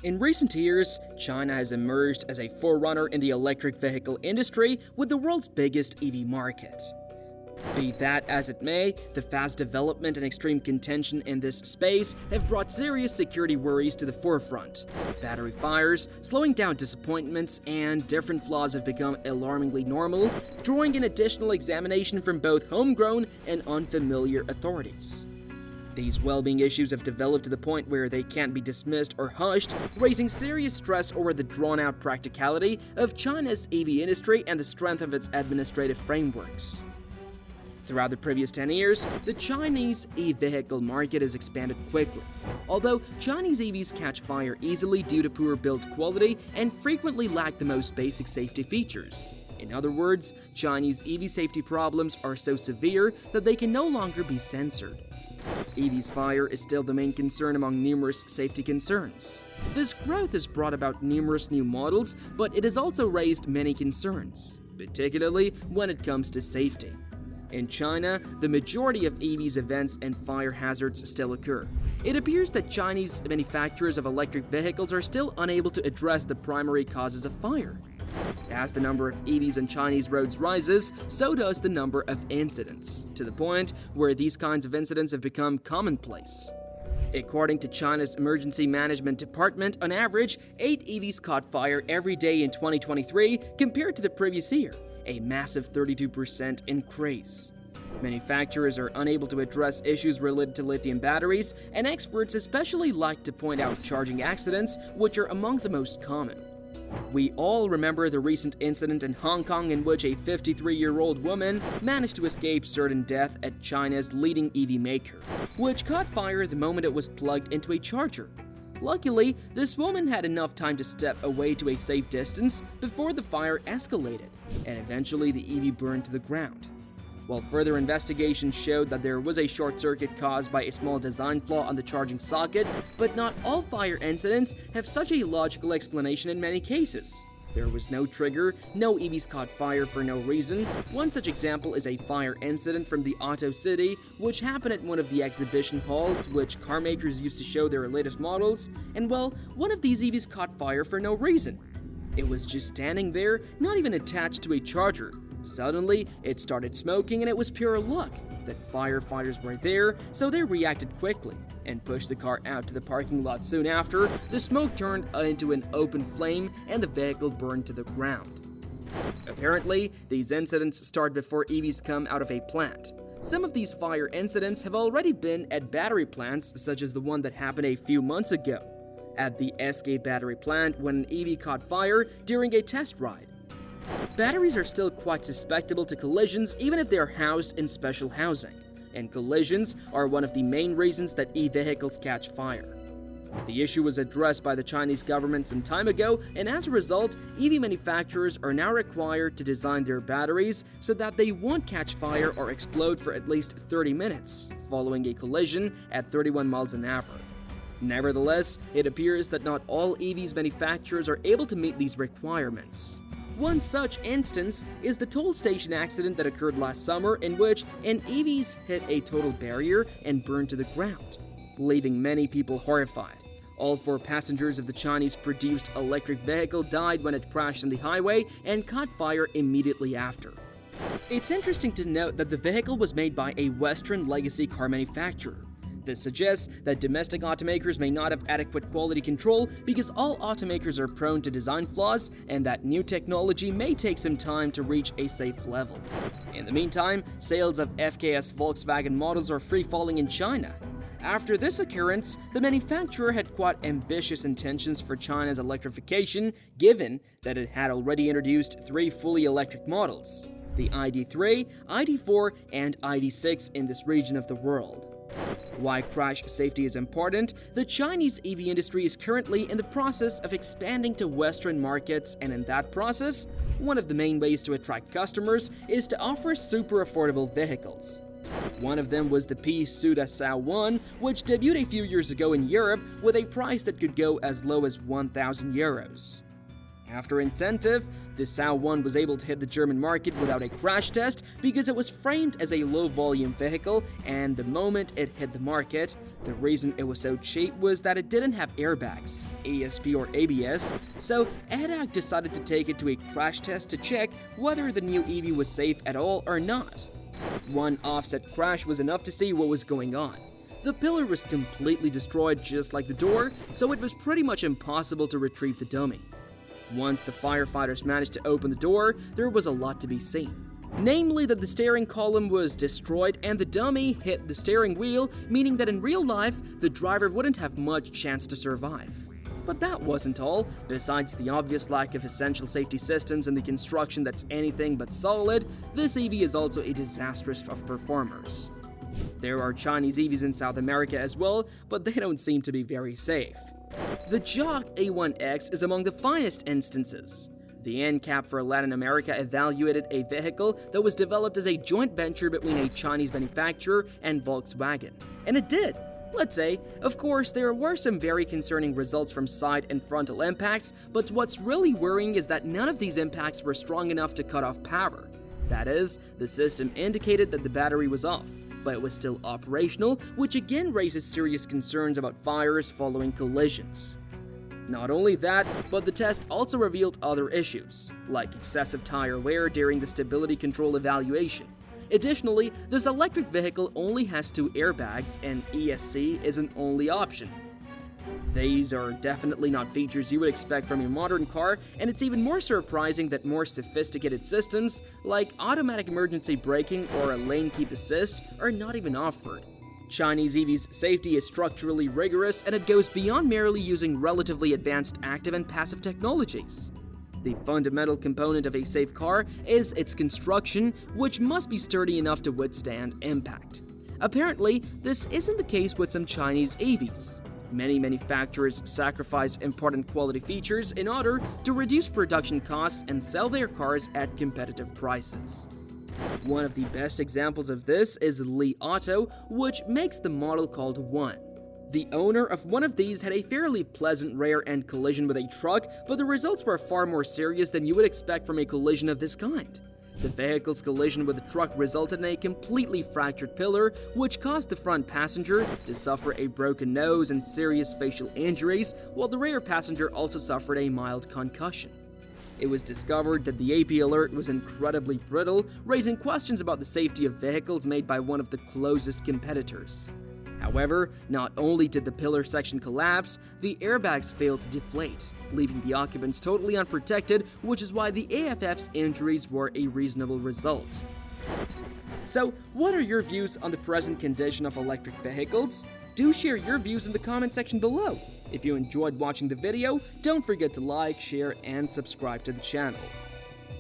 In recent years, China has emerged as a forerunner in the electric vehicle industry with the world's biggest EV market. Be that as it may, the fast development and extreme contention in this space have brought serious security worries to the forefront. Battery fires, slowing down disappointments, and different flaws have become alarmingly normal, drawing an additional examination from both homegrown and unfamiliar authorities. These well-being issues have developed to the point where they can't be dismissed or hushed, raising serious stress over the drawn-out practicality of China's EV industry and the strength of its administrative frameworks. Throughout the previous 10 years, the Chinese e-vehicle market has expanded quickly. Although Chinese EVs catch fire easily due to poor build quality and frequently lack the most basic safety features. In other words, Chinese EV safety problems are so severe that they can no longer be censored. EV's fire is still the main concern among numerous safety concerns. This growth has brought about numerous new models, but it has also raised many concerns, particularly when it comes to safety. In China, the majority of EVs events and fire hazards still occur. It appears that Chinese manufacturers of electric vehicles are still unable to address the primary causes of fire. As the number of EVs on Chinese roads rises, so does the number of incidents, to the point where these kinds of incidents have become commonplace. According to China's Emergency Management Department, on average, 8 EVs caught fire every day in 2023 compared to the previous year, a massive 32% increase. Manufacturers are unable to address issues related to lithium batteries, and experts especially like to point out charging accidents, which are among the most common. We all remember the recent incident in Hong Kong in which a 53-year-old woman managed to escape certain death at China's leading EV maker, which caught fire the moment it was plugged into a charger. Luckily, this woman had enough time to step away to a safe distance before the fire escalated, and eventually the EV burned to the ground. While further investigation showed that there was a short circuit caused by a small design flaw on the charging socket, but not all fire incidents have such a logical explanation in many cases. There was no trigger, no EVs caught fire for no reason. One such example is a fire incident from the Auto City, which happened at one of the exhibition halls which car makers used to show their latest models, and well, one of these EVs caught fire for no reason. It was just standing there, not even attached to a charger. Suddenly, it started smoking and it was pure luck that firefighters were there, so they reacted quickly and pushed the car out to the parking lot. Soon after, the smoke turned into an open flame and the vehicle burned to the ground. Apparently, these incidents start before EVs come out of a plant. Some of these fire incidents have already been at battery plants, such as the one that happened a few months ago at the SK battery plant when an EV caught fire during a test ride. Batteries are still quite susceptible to collisions even if they are housed in special housing, and collisions are one of the main reasons that e-vehicles catch fire. The issue was addressed by the Chinese government some time ago, and as a result, EV manufacturers are now required to design their batteries so that they won't catch fire or explode for at least 30 minutes, following a collision at 31 miles an hour. Nevertheless, it appears that not all EVs manufacturers are able to meet these requirements. One such instance is the toll station accident that occurred last summer in which an EV hit a total barrier and burned to the ground, leaving many people horrified. All 4 passengers of the Chinese-produced electric vehicle died when it crashed on the highway and caught fire immediately after. It's interesting to note that the vehicle was made by a Western legacy car manufacturer. This suggests that domestic automakers may not have adequate quality control because all automakers are prone to design flaws and that new technology may take some time to reach a safe level. In the meantime, sales of FKS Volkswagen models are free-falling in China. After this occurrence, the manufacturer had quite ambitious intentions for China's electrification, given that it had already introduced 3 fully electric models, the ID3, ID4, and ID6 in this region of the world. Why crash safety is important, the Chinese EV industry is currently in the process of expanding to Western markets, and in that process, one of the main ways to attract customers is to offer super affordable vehicles. One of them was the P-Suda SAO1, which debuted a few years ago in Europe with a price that could go as low as 1,000 euros. After incentive, the Sao-1 was able to hit the German market without a crash test because it was framed as a low-volume vehicle, and the moment it hit the market, the reason it was so cheap was that it didn't have airbags, ESP or ABS, so ADAC decided to take it to a crash test to check whether the new EV was safe at all or not. One offset crash was enough to see what was going on. The pillar was completely destroyed just like the door, so it was pretty much impossible to retrieve the dummy. Once the firefighters managed to open the door, there was a lot to be seen. Namely that the steering column was destroyed and the dummy hit the steering wheel, meaning that in real life, the driver wouldn't have much chance to survive. But that wasn't all. Besides the obvious lack of essential safety systems and the construction that's anything but solid, this EV is also a disastrous of performers. There are Chinese EVs in South America as well, but they don't seem to be very safe. The Jock A1X is among the finest instances. The NCAP for Latin America evaluated a vehicle that was developed as a joint venture between a Chinese manufacturer and Volkswagen. And it did. Let's say, of course, there were some very concerning results from side and frontal impacts, but what's really worrying is that none of these impacts were strong enough to cut off power. That is, the system indicated that the battery was off, but it was still operational, which again raises serious concerns about fires following collisions. Not only that, but the test also revealed other issues, like excessive tire wear during the stability control evaluation. Additionally, this electric vehicle only has 2 airbags, and ESC is an only option. These are definitely not features you would expect from a modern car, and it's even more surprising that more sophisticated systems, like automatic emergency braking or a lane keep assist, are not even offered. Chinese EVs' safety is structurally rigorous, and it goes beyond merely using relatively advanced active and passive technologies. The fundamental component of a safe car is its construction, which must be sturdy enough to withstand impact. Apparently, this isn't the case with some Chinese EVs. Many manufacturers sacrifice important quality features in order to reduce production costs and sell their cars at competitive prices. One of the best examples of this is Li Auto, which makes the model called One. The owner of one of these had a fairly pleasant rear-end collision with a truck, but the results were far more serious than you would expect from a collision of this kind. The vehicle's collision with the truck resulted in a completely fractured pillar, which caused the front passenger to suffer a broken nose and serious facial injuries, while the rear passenger also suffered a mild concussion. It was discovered that the AP alert was incredibly brittle, raising questions about the safety of vehicles made by one of the closest competitors. However, not only did the pillar section collapse, the airbags failed to deflate, leaving the occupants totally unprotected, which is why the AFF's injuries were a reasonable result. So, what are your views on the present condition of electric vehicles? Do share your views in the comment section below. If you enjoyed watching the video, don't forget to like, share, and subscribe to the channel.